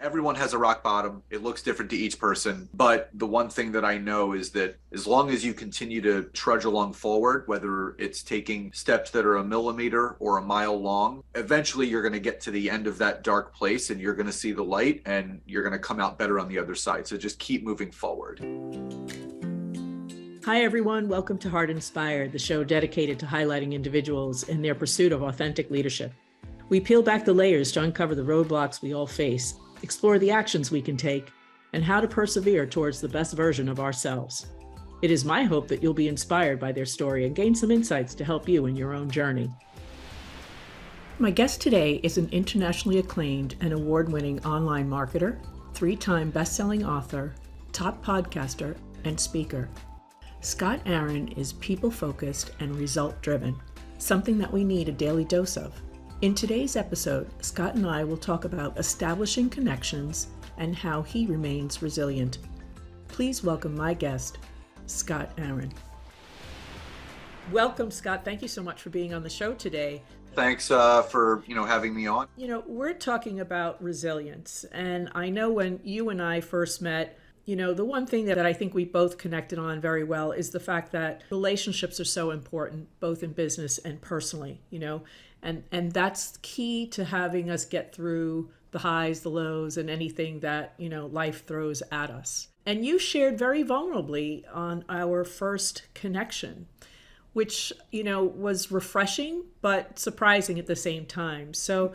Everyone has a rock bottom. It looks different to each person. But the one thing that I know is that as long as you continue to trudge along forward, whether it's taking steps that are a millimeter or a mile long, eventually you're going to get to the end of that dark place and you're going to see the light and you're going to come out better on the other side. So just keep moving forward. Hi, everyone. Welcome to Heart Inspired, the show dedicated to highlighting individuals in their pursuit of authentic leadership. We peel back the layers to uncover the roadblocks we all face, explore the actions we can take, and how to persevere towards the best version of ourselves. It is my hope that you'll be inspired by their story and gain some insights to help you in your own journey. My guest today is an internationally acclaimed and award-winning online marketer, 3-time best-selling author, top podcaster, and speaker. Scott Aaron is people-focused and result-driven, something that we need a daily dose of. In today's episode, Scott and I will talk about establishing connections and how he remains resilient. Please welcome my guest, Scott Aaron. Welcome, Scott. Thank you so much for being on the show today. Thanks for having me on. We're talking about resilience, and I know when you and I first met, the one thing that I think we both connected on very well is the fact that relationships are so important, both in business and personally, and that's key to having us get through the highs, the lows, and anything that, life throws at us. And you shared very vulnerably on our first connection, which, was refreshing, but surprising at the same time. So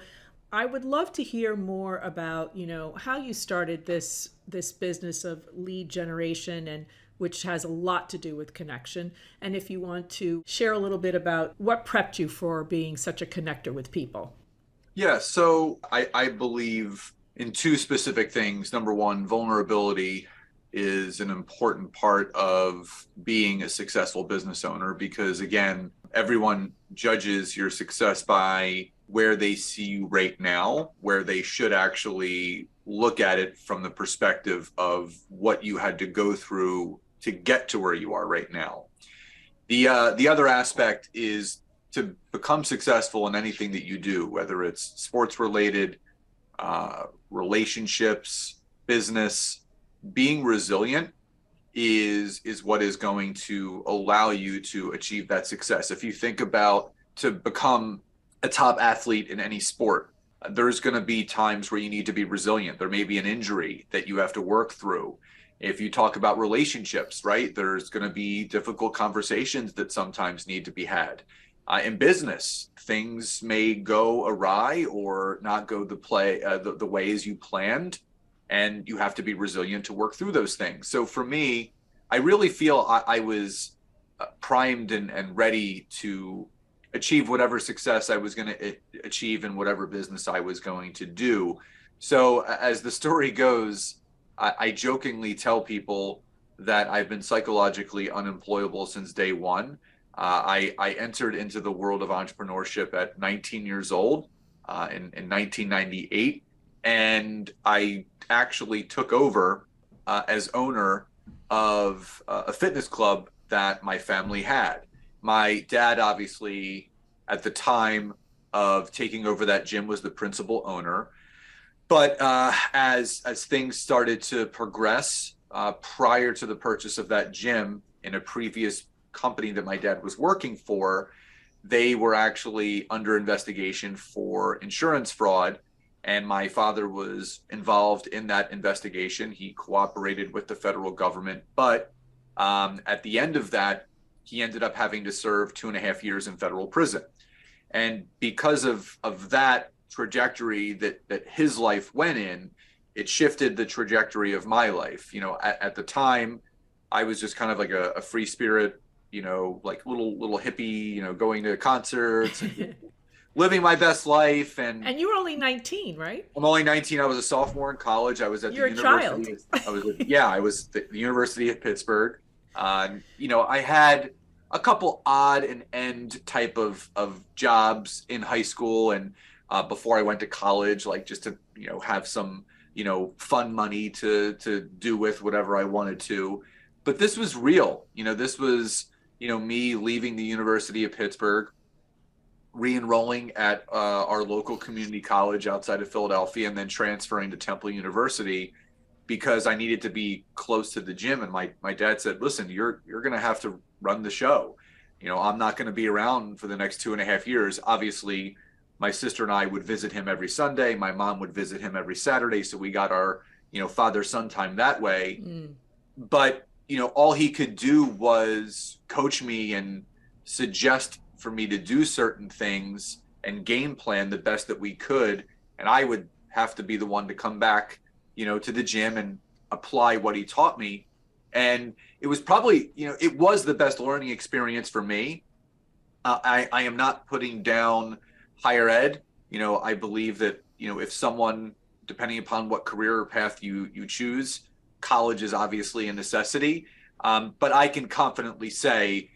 I would love to hear more about, how you started this business of lead generation, and which has a lot to do with connection. And if you want to share a little bit about what prepped you for being such a connector with people. Yeah, so I believe in two specific things. Number one, vulnerability is an important part of being a successful business owner because, again, everyone judges your success by where they see you right now, where they should actually look at it from the perspective of what you had to go through to get to where you are right now. The other aspect is to become successful in anything that you do, whether it's sports related, relationships, business. Being resilient is what is going to allow you to achieve that success. If you think about to become a top athlete in any sport, there's going to be times where you need to be resilient. There may be an injury that you have to work through. If you talk about relationships, right, there's going to be difficult conversations that sometimes need to be had. In business, things may go awry or not go the way as you planned, and you have to be resilient to work through those things. So for me, I really feel I was primed and ready to achieve whatever success I was going to achieve in whatever business I was going to do. So as the story goes, I jokingly tell people that I've been psychologically unemployable since day one. I entered into the world of entrepreneurship at 19 years old in 1998, and I actually took over as owner of a fitness club that my family had. My dad, obviously, at the time of taking over that gym, was the principal owner. But as things started to progress, prior to the purchase of that gym in a previous company that my dad was working for, they were actually under investigation for insurance fraud. And my father was involved in that investigation. He cooperated with the federal government. But at the end of that, he ended up having to serve 2.5 years in federal prison. And because of that trajectory that his life went in, it shifted the trajectory of my life. At the time, I was just kind of like a free spirit, like little hippie, going to concerts and living my best life. And you were only 19, right? I'm only 19. I was a sophomore in college. I was at You're the university. I was at the University of Pittsburgh. I had a couple odd and end type of jobs in high school and before I went to college, like just to, have some, fun money to do with whatever I wanted to. But this was real. This was, me leaving the University of Pittsburgh, re-enrolling at our local community college outside of Philadelphia, and then transferring to Temple University because I needed to be close to the gym. And my dad said, "Listen, you're going to have to run the show. I'm not going to be around for the next 2.5 years." Obviously, my sister and I would visit him every Sunday. My mom would visit him every Saturday. So we got our, father-son time that way. But, all he could do was coach me and suggest for me to do certain things and game plan the best that we could. And I would have to be the one to come back, to the gym and apply what he taught me. And it was probably, it was the best learning experience for me. I am not putting down higher ed. I believe that, if someone, depending upon what career path you choose, college is obviously a necessity. But I can confidently say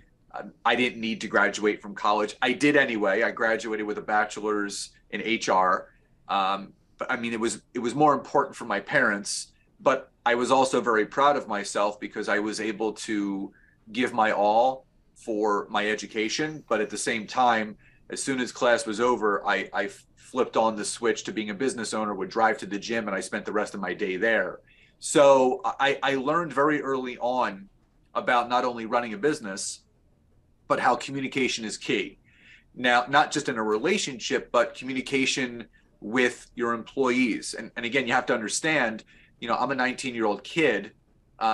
I didn't need to graduate from college. I did anyway. I graduated with a bachelor's in HR. But I mean, it was more important for my parents, but I was also very proud of myself because I was able to give my all for my education. But at the same time, as soon as class was over, I flipped on the switch to being a business owner, would drive to the gym, and I spent the rest of my day there. So I learned very early on about not only running a business, but how communication is key. Now, not just in a relationship, but communication with your employees. And again, you have to understand, I'm a 19-year-old kid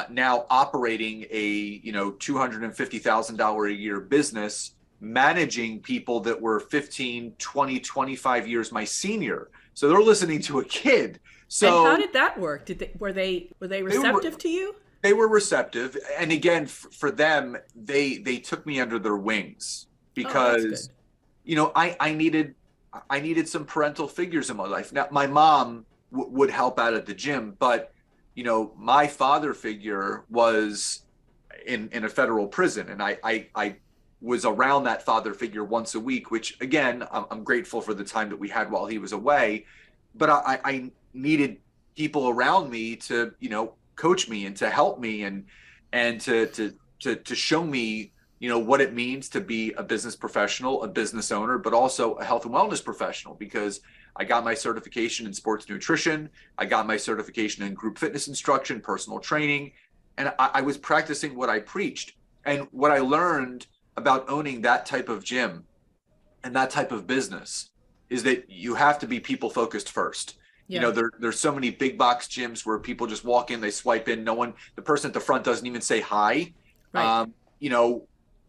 now operating a, $250,000 a year business, managing people that were 15, 20, 25 years my senior. So they're listening to a kid. So and how did that work? Were they receptive to you? They were receptive. And again, for them, they took me under their wings because, I needed some parental figures in my life. Now, my mom would help out at the gym, but, my father figure was in a federal prison. And I was around that father figure once a week, which again, I'm grateful for the time that we had while he was away. But I needed people around me to, coach me and to help me and to show me, what it means to be a business professional, a business owner, but also a health and wellness professional, because I got my certification in sports nutrition. I got my certification in group fitness instruction, personal training, and I was practicing what I preached. And what I learned about owning that type of gym and that type of business is that you have to be people focused first. Yeah. There's so many big box gyms where people just walk in, they swipe in, the person at the front doesn't even say hi. Right.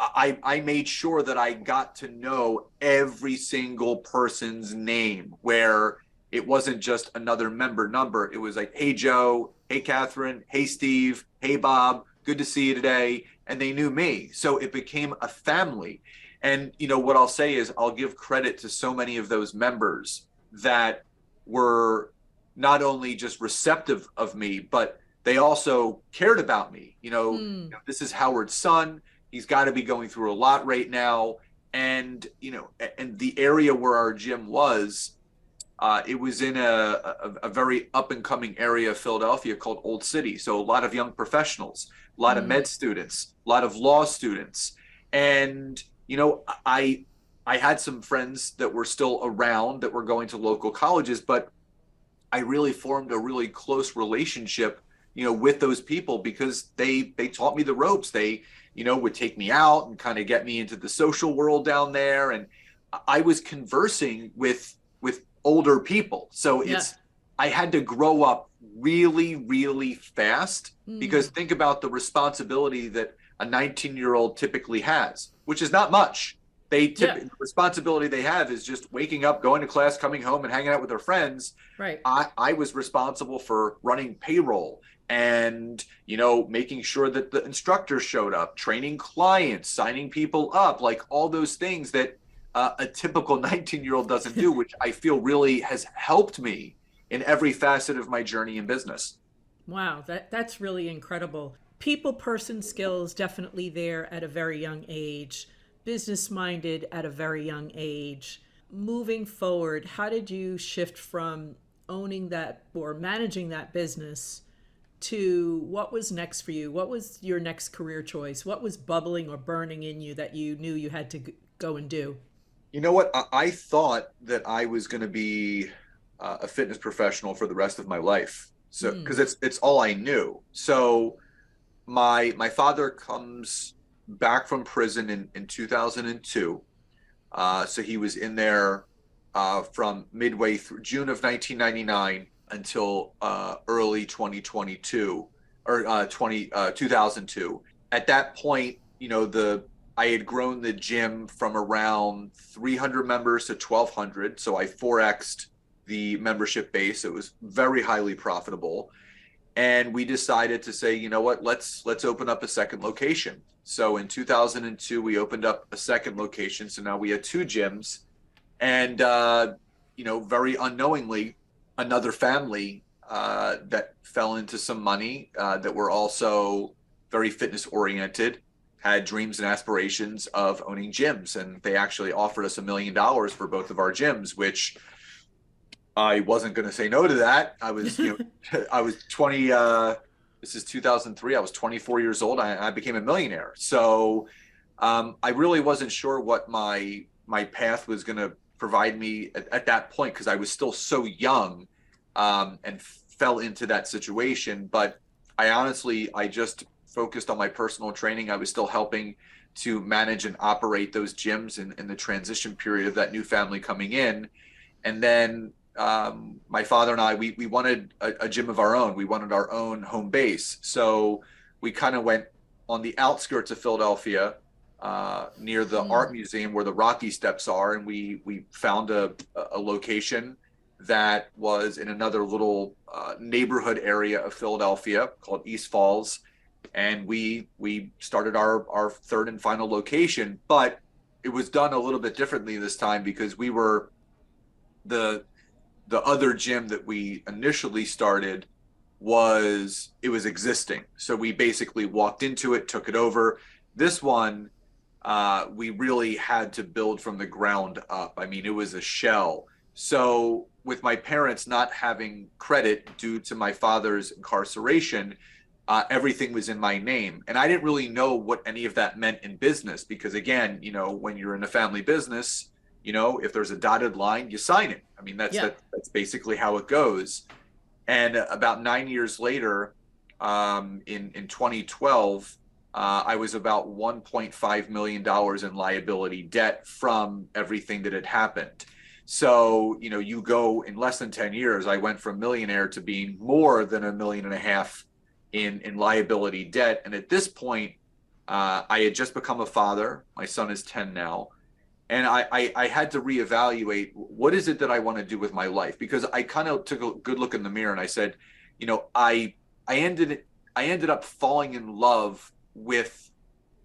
I made sure that I got to know every single person's name, where it wasn't just another member number. It was like, "Hey, Joe. Hey, Catherine. Hey, Steve. Hey, Bob. Good to see you today." And they knew me. So it became a family. And, what I'll say is I'll give credit to so many of those members that were not only just receptive of me, but they also cared about me. This is Howard's son. He's got to be going through a lot right now. And, and the area where our gym was, it was in a very up and coming area of Philadelphia called Old City. So a lot of young professionals, a lot of med students, a lot of law students. And, I had some friends that were still around that were going to local colleges, but I really formed a really close relationship, with those people because they taught me the ropes. They, would take me out and kind of get me into the social world down there. And I was conversing with older people. So I had to grow up really, really fast because think about the responsibility that a 19-year-old typically has, which is not much. The responsibility they have is just waking up, going to class, coming home, and hanging out with their friends. Right. I was responsible for running payroll and, making sure that the instructors showed up, training clients, signing people up, like all those things that a typical 19-year-old doesn't do, which I feel really has helped me in every facet of my journey in business. Wow, that's really incredible. People person skills definitely there at a very young age. Business minded at a very young age. Moving forward, how did you shift from owning that or managing that business to what was next for you? What was your next career choice? What was bubbling or burning in you that you knew you had to go and do? You know what? I thought that I was going to be a fitness professional for the rest of my life. So, because Mm. it's all I knew. So my father comes back from prison in 2002. So he was in there from midway through June of 1999 until early 2022 or 2002. At that point, the I had grown the gym from around 300 members to 1,200. So I 4xed the membership base. It was very highly profitable. And we decided to say, you know what, let's open up a second location. So in 2002, we opened up a second location. So now we had two gyms, and very unknowingly, another family that fell into some money that were also very fitness oriented had dreams and aspirations of owning gyms, and they actually offered us $1 million for both of our gyms, which I wasn't going to say no to that. I was, I was 20. This is 2003. I was 24 years old. I became a millionaire. So I really wasn't sure what my path was going to provide me at that point because I was still so young and fell into that situation. But I just focused on my personal training. I was still helping to manage and operate those gyms in the transition period of that new family coming in. And then my father and we wanted a gym of our own. We wanted our own home base. So we kind of went on the outskirts of Philadelphia, near the art Mm. museum where the Rocky Steps are, and we found a location that was in another little neighborhood area of Philadelphia called East Falls, and we started our third and final location. But it was done a little bit differently this time because we were the the other gym that we initially started was existing. So we basically walked into it, took it over. This one, we really had to build from the ground up. I mean, it was a shell. So with my parents not having credit due to my father's incarceration, everything was in my name. And I didn't really know what any of that meant in business because, again, when you're in a family business, if there's a dotted line, you sign it. I mean, Yeah. that's basically how it goes. And about 9 years later, in 2012, I was about $1.5 million in liability debt from everything that had happened. So, you go in less than 10 years, I went from millionaire to being more than $1.5 million in liability debt. And at this point, I had just become a father. My son is 10 now. And I had to reevaluate what is it that I want to do with my life, because I kind of took a good look in the mirror and I said, I ended I ended up falling in love with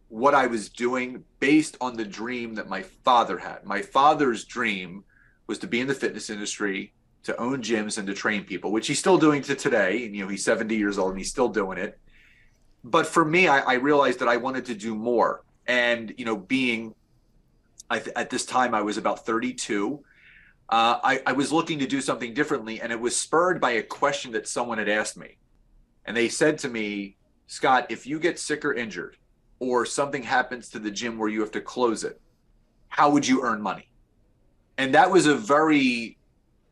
what I was doing based on the dream that my father had. My father's dream was to be in the fitness industry, to own gyms and to train people, which he's still doing to today. And he's 70 years old and he's still doing it. But for me, I realized that I wanted to do more. And being at this time I was about 32. I was looking to do something differently, and it was spurred by a question that someone had asked me. And they said to me, Scott, if you get sick or injured, or something happens to the gym where you have to close it, how would you earn money? And that was a very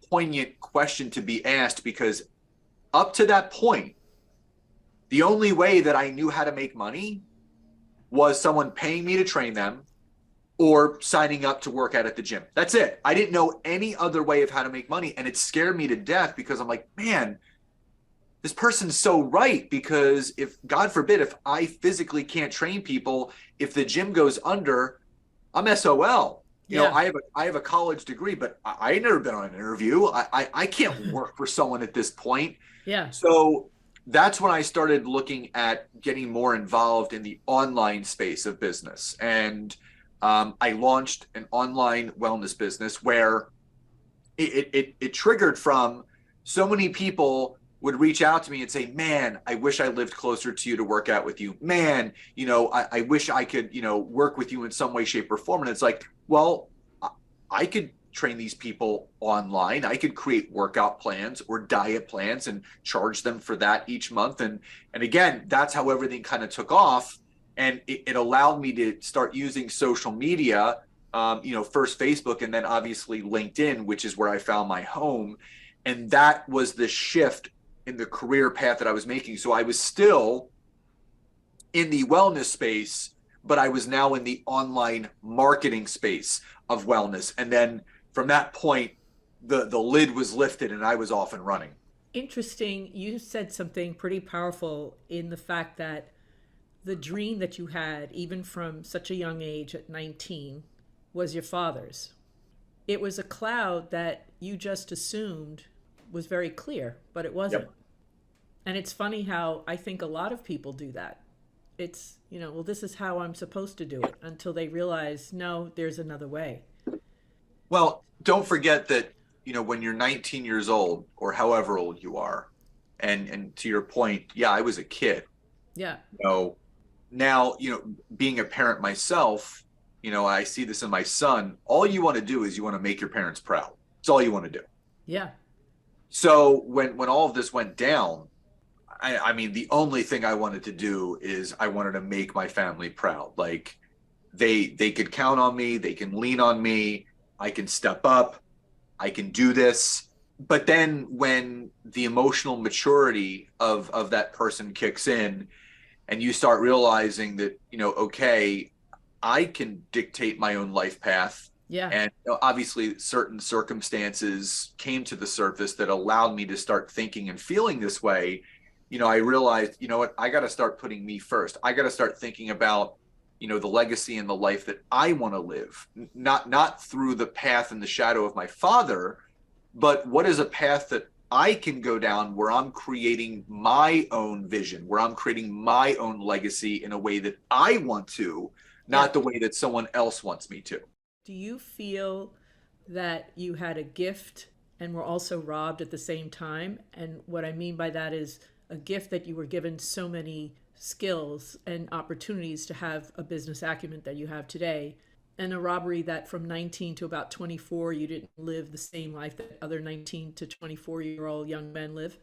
poignant question to be asked, because up to that point, the only way that I knew how to make money was someone paying me to train them or signing up to work out at the gym. That's it. I didn't know any other way of how to make money. And it scared me to death because I'm like, man, this person's so right. Because if, God forbid, if I physically can't train people, if the gym goes under, I'm SOL. Yeah. I have a college degree, but I ain't never been on an interview. I can't work for someone at this point. Yeah. So that's when I started looking at getting more involved in the online space of business. And I launched an online wellness business where it triggered from so many people would reach out to me and say, man, I wish I lived closer to you to work out with you. Man, I wish I could, work with you in some way, shape, or form. And it's like, well, I could train these people online. I could create workout plans or diet plans and charge them for that each month. And again, that's how everything kind of took off. And it allowed me to start using social media first Facebook and then obviously LinkedIn, which is where I found my home. And that was the shift in the career path that I was making. So I was still in the wellness space, but I was now in the online marketing space of wellness. And then from that point, the lid was lifted and I was off and running. Interesting. You said something pretty powerful in the fact that the dream that you had, even from such a young age at 19, was your father's. It was a cloud that you just assumed was very clear, but it wasn't. Yep. And it's funny how I think a lot of people do that. It's, well, this is how I'm supposed to do it until they realize, no, there's another way. Well, don't forget that, when you're 19 years old or however old you are, and to your point, yeah, I was a kid. Yeah. Now, being a parent myself, I see this in my son. All you want to do is you want to make your parents proud. It's all you want to do. Yeah. So when all of this went down, I mean, the only thing I wanted to do is I wanted to make my family proud. Like they could count on me, they can lean on me, I can step up, I can do this. But then when the emotional maturity of that person kicks in and you start realizing that, okay, I can dictate my own life path. Yeah. And obviously certain circumstances came to the surface that allowed me to start thinking and feeling this way. I realized, what, I got to start putting me first. I got to start thinking about, the legacy and the life that I want to live, not through the path and the shadow of my father, but what is a path that I can go down where I'm creating my own vision, where I'm creating my own legacy in a way that I want to, Yeah. not the way that someone else wants me to. Do you feel that you had a gift and were also robbed at the same time? And what I mean by that is a gift that you were given so many skills and opportunities to have a business acumen that you have today, and a robbery that from 19 to about 24, you didn't live the same life that other 19 to 24-year-old young men live?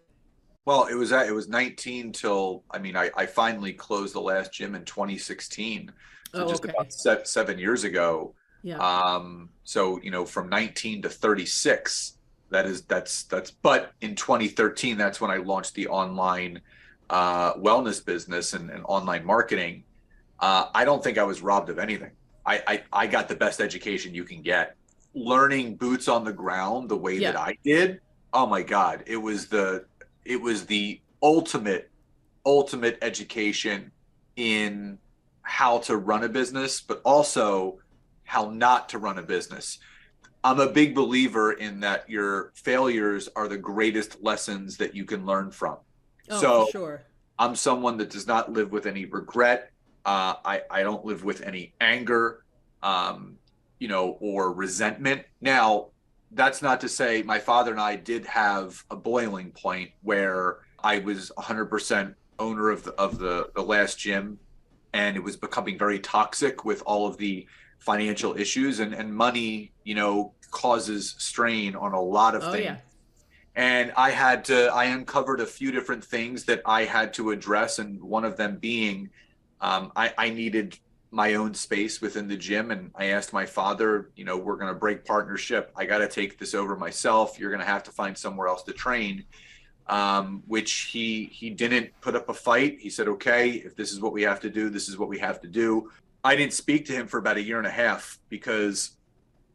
Well, it was 19 till, I finally closed the last gym in 2016. So Oh, just okay. about 7 years ago. Yeah. So, from 19 to 36, but in 2013, that's when I launched the online wellness business and online marketing. I don't think I was robbed of anything. I got the best education you can get. Learning boots on the ground the way that Yeah. I did. Oh my God, it was the ultimate education in how to run a business, but also how not to run a business. I'm a big believer in that your failures are the greatest lessons that you can learn from. Oh, for So sure. I'm someone that does not live with any regret. I don't live with any anger, or resentment. Now, that's not to say my father and I did have a boiling point where I was 100% owner of the last gym, and it was becoming very toxic with all of the financial issues and money, causes strain on a lot of Oh, things. yeah. And I uncovered a few different things that I had to address. And one of them being, I needed my own space within the gym. And I asked my father, we're going to break partnership. I got to take this over myself. You're going to have to find somewhere else to train. Which he didn't put up a fight. He said, okay, if this is what we have to do, this is what we have to do. I didn't speak to him for about a year and a half because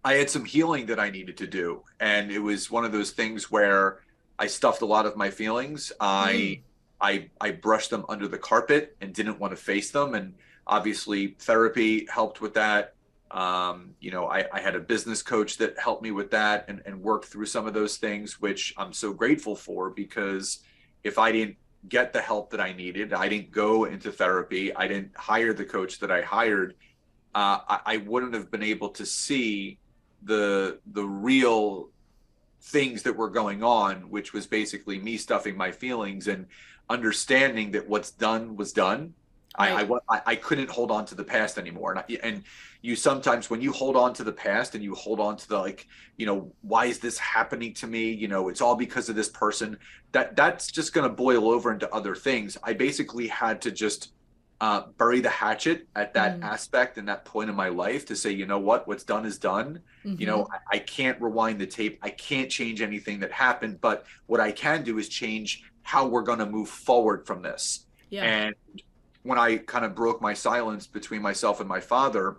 I had some healing that I needed to do. And it was one of those things where I stuffed a lot of my feelings. Mm. I brushed them under the carpet and didn't want to face them. And obviously therapy helped with that. I had a business coach that helped me with that and worked through some of those things, which I'm so grateful for, because if I didn't get the help that I needed, I didn't go into therapy, I didn't hire the coach that I hired, I wouldn't have been able to see the real things that were going on, which was basically me stuffing my feelings and understanding that what's done was done. Right. I couldn't hold on to the past anymore. And you sometimes, when you hold on to the past and you hold on to the, like, why is this happening to me? It's all because of this person. That's just going to boil over into other things. I basically had to just bury the hatchet at that Mm. aspect and that point in my life to say, you know what, what's done is done. Mm-hmm. I can't rewind the tape. I can't change anything that happened, but what I can do is change how we're going to move forward from this. Yeah. And when I kind of broke my silence between myself and my father,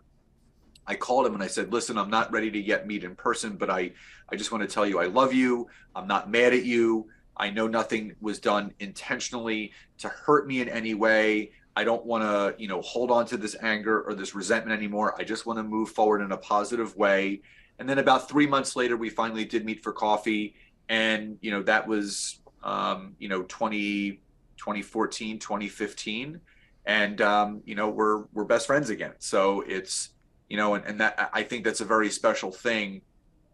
I called him and I said, listen, I'm not ready to yet meet in person, but I just want to tell you I love you. I'm not mad at you. I know nothing was done intentionally to hurt me in any way. I don't want to, hold on to this anger or this resentment anymore. I just want to move forward in a positive way. And then about 3 months later, we finally did meet for coffee. And, that was, 2014, 2015. And, we're best friends again. So it's, and that, I think that's a very special thing.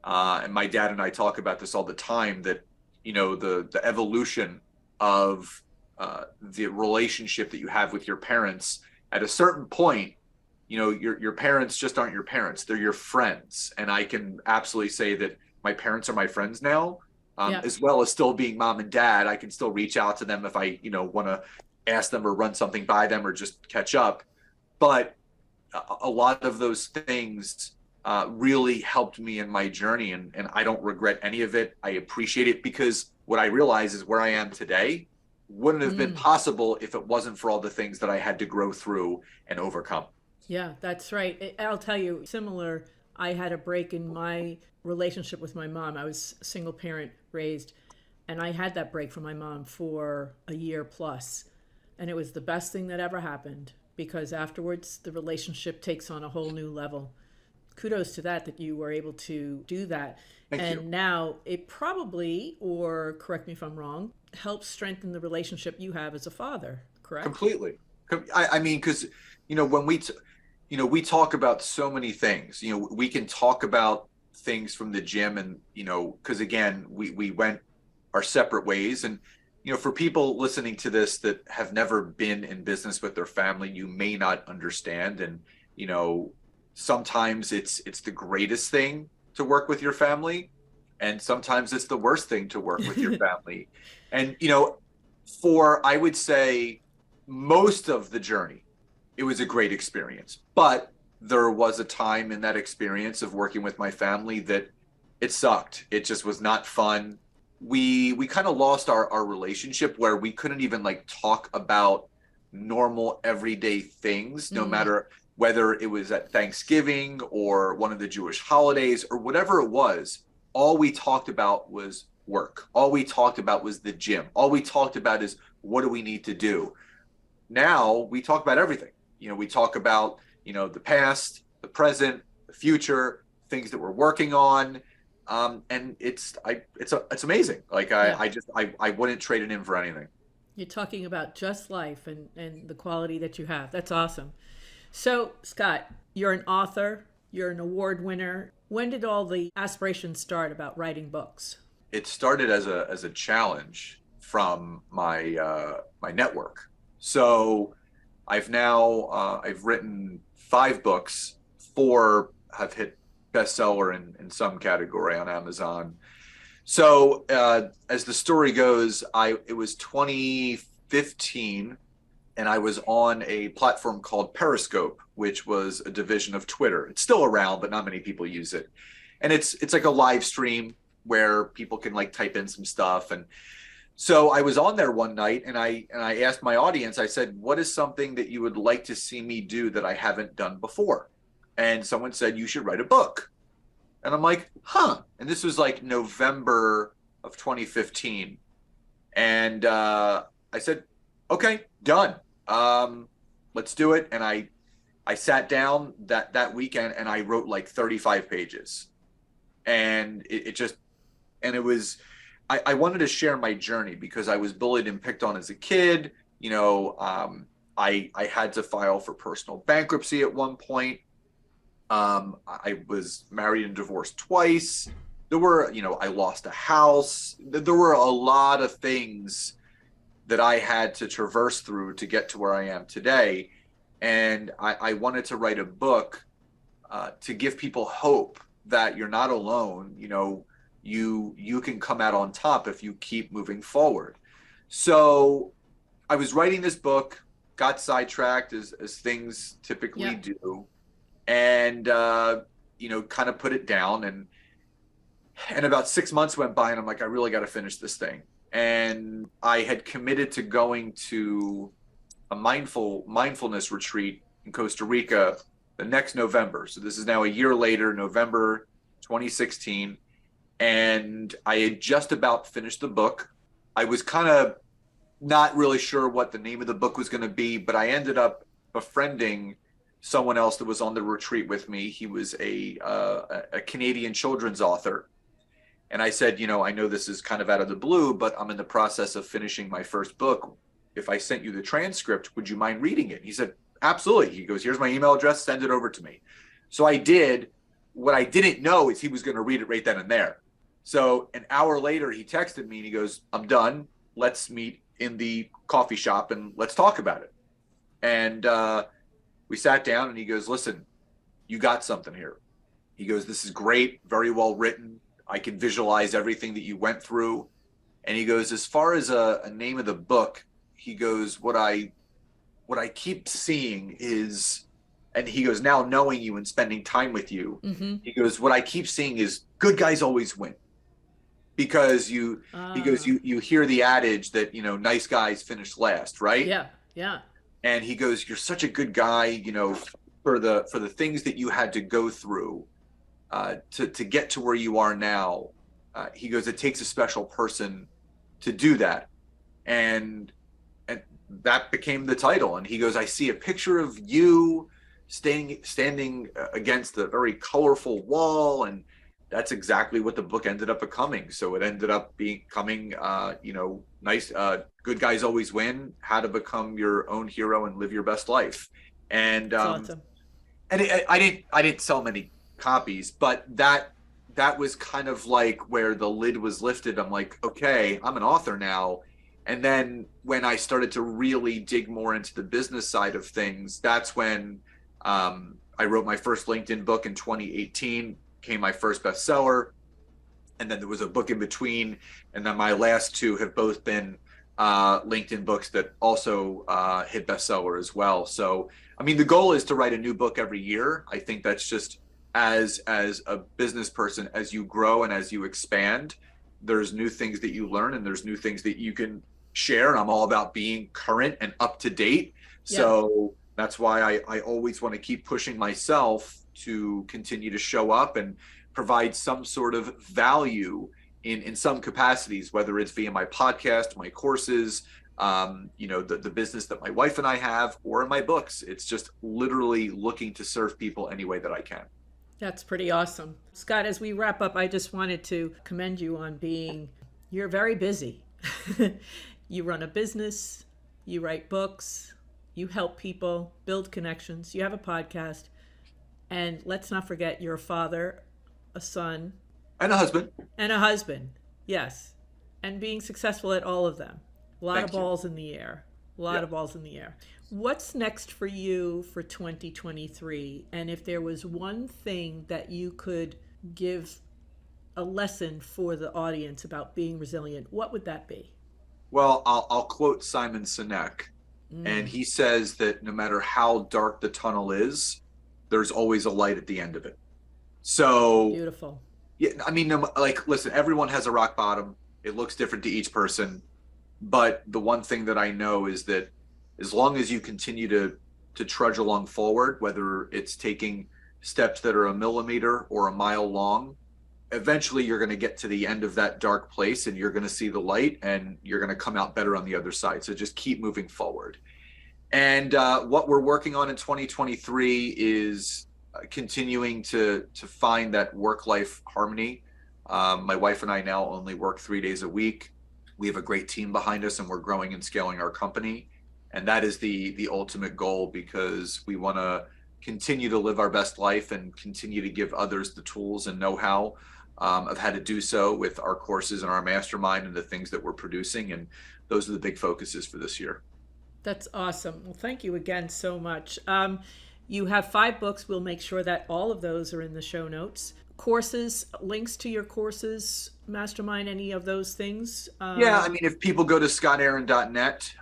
And my dad and I talk about this all the time, that, the evolution of the relationship that you have with your parents at a certain point, your parents just aren't your parents. They're your friends. And I can absolutely say that my parents are my friends now, Yeah. as well as still being mom and dad. I can still reach out to them if I, want to ask them or run something by them or just catch up. But a lot of those things really helped me in my journey, and I don't regret any of it. I appreciate it, because what I realize is where I am today wouldn't have been Mm. possible if it wasn't for all the things that I had to grow through and overcome. Yeah, that's right. I'll tell you, similar, I had a break in my relationship with my mom. I was single parent raised, and I had that break from my mom for a year plus. And it was the best thing that ever happened, because afterwards the relationship takes on a whole new level. Kudos to that you were able to do that. Thank you. And now it probably, or correct me if I'm wrong, helps strengthen the relationship you have as a father, correct? Completely. I mean, because when we talk about so many things. We can talk about things from the gym, and because again, we went our separate ways. And for people listening to this that have never been in business with their family, you may not understand. And you know sometimes it's the greatest thing to work with your family, and sometimes it's the worst thing to work with your family. And for, I would say, most of the journey, it was a great experience. But there was a time in that experience of working with my family that it sucked. It just was not fun. We kind of lost our relationship, where we couldn't even like talk about normal everyday things, no Mm, matter whether it was at Thanksgiving or one of the Jewish holidays or whatever it was. All we talked about was work. All we talked about was the gym. All we talked about is, what do we need to do? Now we talk about everything. We talk about, the past, the present, the future, things that we're working on. And it's amazing. Like yeah. I wouldn't trade it in for anything. You're talking about just life and the quality that you have. That's awesome. So, Scott, you're an author, you're an award winner. When did all the aspirations start about writing books? It started as a challenge from my network. So I've written 5 books. 4 have hit bestseller in some category on Amazon. So as the story goes, it was 2015, and I was on a platform called Periscope, which was a division of Twitter. It's still around, but not many people use it. And it's like a live stream where people can like type in some stuff. And so I was on there one night, and I asked my audience, I said, what is something that you would like to see me do that I haven't done before? And someone said, you should write a book. And I'm like, huh. And this was like November of 2015. And I said, okay, done. Let's do it. And I sat down that weekend, and I wrote like 35 pages. And it just, and it was, I wanted to share my journey, because I was bullied and picked on as a kid. I had to file for personal bankruptcy at one point. I was married and divorced twice. There were, I lost a house. There were a lot of things that I had to traverse through to get to where I am today. And I wanted to write a book to give people hope that you're not alone. You can come out on top if you keep moving forward. So I was writing this book, got sidetracked as things typically Yeah. do, and kind of put it down. And about 6 months went by, and I'm like, I really got to finish this thing. And I had committed to going to a mindfulness retreat in Costa Rica the next November. So this is now a year later, November 2016. And I had just about finished the book. I was kind of not really sure what the name of the book was going to be, but I ended up befriending someone else that was on the retreat with me. He was a Canadian children's author. And I said, I know this is kind of out of the blue, but I'm in the process of finishing my first book. If I sent you the transcript, would you mind reading it? He said, absolutely. He goes, here's my email address, send it over to me. So I did. What I didn't know is he was going to read it right then and there. So an hour later, he texted me and he goes, I'm done. Let's meet in the coffee shop and let's talk about it. And we sat down and he goes, listen, you got something here. He goes, this is great, very well written. I can visualize everything that you went through. And he goes, as far as a name of the book, he goes, what I keep seeing is, and he goes, now knowing you and spending time with you, he goes, what I keep seeing is good guys always win. Because he goes, you hear the adage that, nice guys finish last, right? Yeah, yeah. And he goes, you're such a good guy, for the things that you had to go through to get to where you are now. He goes, it takes a special person to do that. And that became the title. And he goes, I see a picture of you standing against a very colorful wall. And that's exactly what the book ended up becoming. So it ended up becoming, nice, good guys always win, how to become your own hero and live your best life. And, Awesome. And I didn't sell many copies, but that was kind of like where the lid was lifted. I'm like, okay, I'm an author now. And then when I started to really dig more into the business side of things, that's when I wrote my first LinkedIn book in 2018, became my first bestseller. And then there was a book in between. And then my last two have both been LinkedIn books that also hit bestseller as well. So, I mean, the goal is to write a new book every year. I think that's just as a business person, as you grow and as you expand, there's new things that you learn and there's new things that you can share. I'm all about being current and up to date. Yeah. So that's why I always want to keep pushing myself to continue to show up and provide some sort of value in some capacities, whether it's via my podcast, my courses, the business that my wife and I have, or in my books. It's just literally looking to serve people any way that I can. That's pretty awesome. Scott, as we wrap up, I just wanted to commend you on you're very busy. You run a business, you write books, you help people build connections, you have a podcast, and let's not forget you're a father, a son, and a husband. And a husband, yes. And being successful at all of them. A lot of balls in the air. A lot of balls in the air. What's next for you for 2023? And if there was one thing that you could give a lesson for the audience about being resilient, what would that be? Well, I'll quote Simon Sinek, and he says that no matter how dark the tunnel is, there's always a light at the end of it. So beautiful. Yeah, I mean, listen, everyone has a rock bottom. It looks different to each person. But the one thing that I know is that as long as you continue to trudge along forward, whether it's taking steps that are a millimeter or a mile long, eventually you're going to get to the end of that dark place and you're going to see the light and you're going to come out better on the other side. So just keep moving forward. And what we're working on in 2023 is continuing to find that work-life harmony. My wife and I now only work 3 days a week. We have a great team behind us and we're growing and scaling our company. And that is the ultimate goal, because we want to continue to live our best life and continue to give others the tools and know-how of how to do so with our courses and our mastermind and the things that we're producing. And those are the big focuses for this year. That's awesome. Well, thank you again so much. You have 5 books. We'll make sure that all of those are in the show notes. courses, links to your courses, Mastermind, any of those things? Yeah, I mean, if people go to scottaaron.net,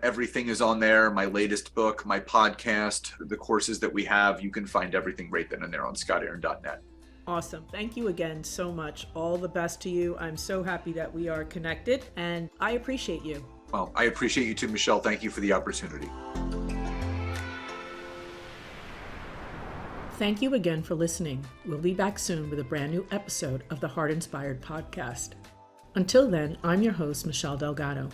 everything is on there. My latest book, my podcast, the courses that we have, you can find everything right then and there on scottaaron.net. Awesome. Thank you again so much. All the best to you. I'm so happy that we are connected, and I appreciate you. Well, I appreciate you too, Michelle. Thank you for the opportunity. Thank you again for listening. We'll be back soon with a brand new episode of the Heart Inspired podcast. Until then, I'm your host, Michelle Delgado.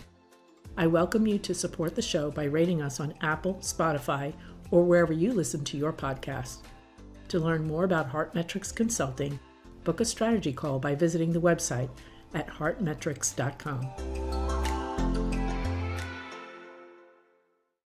I welcome you to support the show by rating us on Apple, Spotify, or wherever you listen to your podcast. To learn more about HeartMetrics Consulting, book a strategy call by visiting the website at heartmetrics.com.